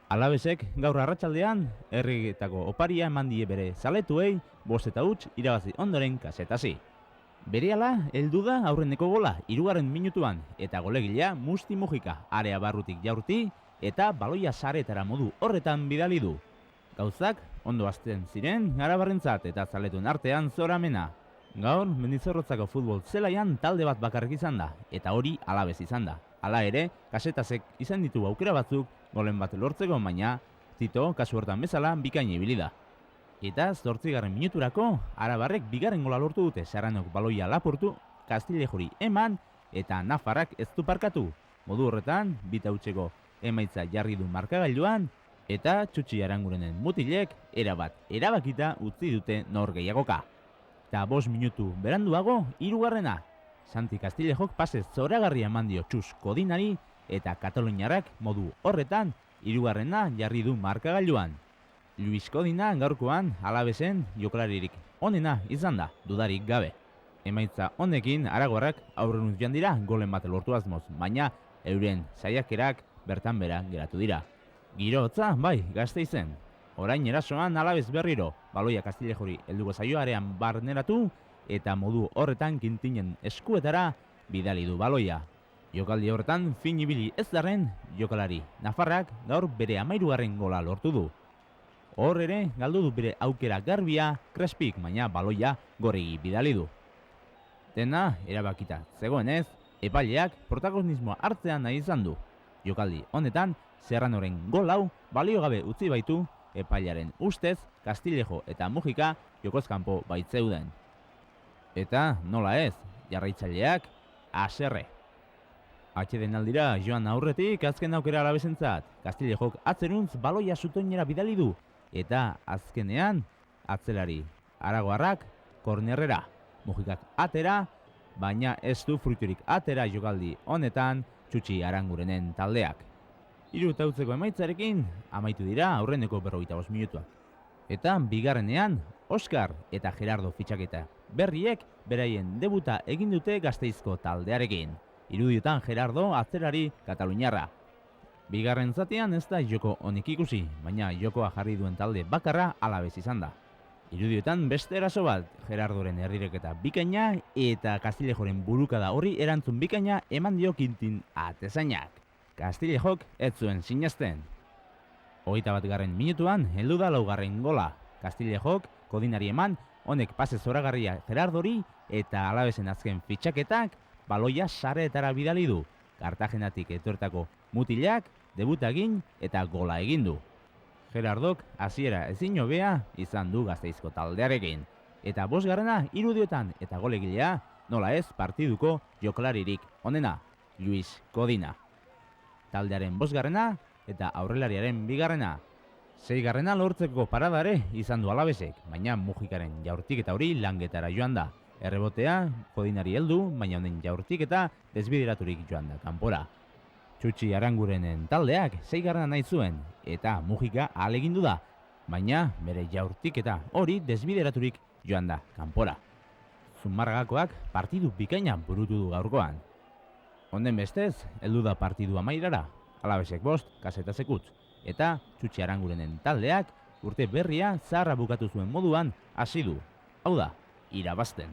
Alabesek gaur arratsaldean herrietako oparia eman die bere zaletuei 5-0 irabazi ondoren kasetasi. Berehala heldu da aurreneko gola 3. minutuan eta golegilea Musti Mujika area barrutik jaurti eta baloia saretara modu horretan bidali du. Gauzak ondo hasten ziren arabarrentzat eta zaletuen artean zoramena. Gaur Mendizorrotzako futbol zelaian talde bat bakarrik izan da eta hori Alabes izan da. Hala ere, Kasetasek izan ditu aukera batzuk golen bat lortzeko, baina Tito kasu hortan bezala bikain ibili da. Eta 8. minuturako arabarrek bigarren gola lortu dute. Serranok baloia lapurtu, Castillejori eman eta Nafarrak ez du parkatu. Modu horretan, 2-0 emaitza jarri du markagailuan eta Txutxi Arangurenen mutilek erabat erabakita utzi dute nor gehiagoka. Eta 5 minutu beranduago 3. Santi Castillejok pase zoragarria eman dio Txus Kodinari eta Kataluniarrak modu horretan 3. jarri du markagailuan. Luis Kodina gaurkoan Alabesen jokalaririk onena izan da, dudarik gabe. Emaitza honekin Aragoarrak aurrenuz joan dira golen bat lortu asmoz, baina euren saiakerak bertan bera geratu dira. Giro hotza, bai, Gasteizen. Orain erasoan Alabes berriro, baloia Castillejori helduko zaioarean barneratu eta modu horretan Kintinen eskuetara bidali du baloia. Jokaldi horretan fin ibili ez darren jokalari Nafarrak gaur bere 13. gola lortu du. Hor ere galdu du bere aukera garbia Crespik, baina baloia gorregi bidali du. Dena erabakita zegoenez, epaileak protagonismoa hartzean nahi izan du. Jokaldi honetan Serranoren gol hau balio gabe utzi baitu, epailearen ustez Castillejo eta Mujika jokozkanpo baitzeuden. Eta nola ez, jarraitzaileak haserre. Atsedenaldira joan aurretik azken aukera Alabesentzat. Castillejok atzeruntz baloia zutoinera bidali du eta azkenean atzelari Aragoarrak kornerrera. Mujikak atera, baina ez du fruiturik atera jokaldi honetan Txutxi Arangurenen taldeak. 3-0 emaitzarekin amaitu dira aurreneko 45 minutuak. Eta bigarrenean Oskar eta Gerardo fitxaketa berriek beraien debuta egin dute Gasteizko taldearekin. Irudiotan Gerardo atzerari Kataluniarra. Bigarren zatean ez da joko onik ikusi, baina jokoa jarri duen talde bakarra Alabes izan da. Irudiotan beste eraso bat, Gerardoren herrireketa bikaina eta Castillejoren burukada horri erantzun bikaina eman dio Kintin atezainak. Castillejok ez zuen sinesten. 21. minutuan heldu da 4. gola. Castillejok Kodinari eman, honek pase zoragarria Gerardori eta Alabesen azken fitxaketak baloia sareetara bidali du. Kartagenatik etortako mutilak debuta egin eta gola egin du. Gerardok hasiera ezin hobea izan du Gasteizko taldearekin. Eta 5. Irudiotan eta golegilea nola ez partiduko jokalaririk onena, Luis Kodina. Taldearen 5. eta aurrelariaren 2. 6. lortzeko paradare izan du Alabesek, baina Mujikaren jaurtiketa hori langetara joan da. Errebotea Kodinari heldu, baina honen jaurtiketa desbideraturik joan da kanpora. Txutxi Arangurenen taldeak 6. nahi zuen eta Mujika ahalegindu da, baina bere jaurtiketa hori desbideraturik joan da kanpora. Zumarragakoak partidu bikaina burutu du gaurkoan. Honen bestez, heldu da partidu amaierara, Alabesek 5, Kasetasek 0, eta Txutxi Arangurenen taldeak urte berria zaharra bukatu zuen moduan hasi du. Hau da, irabazten.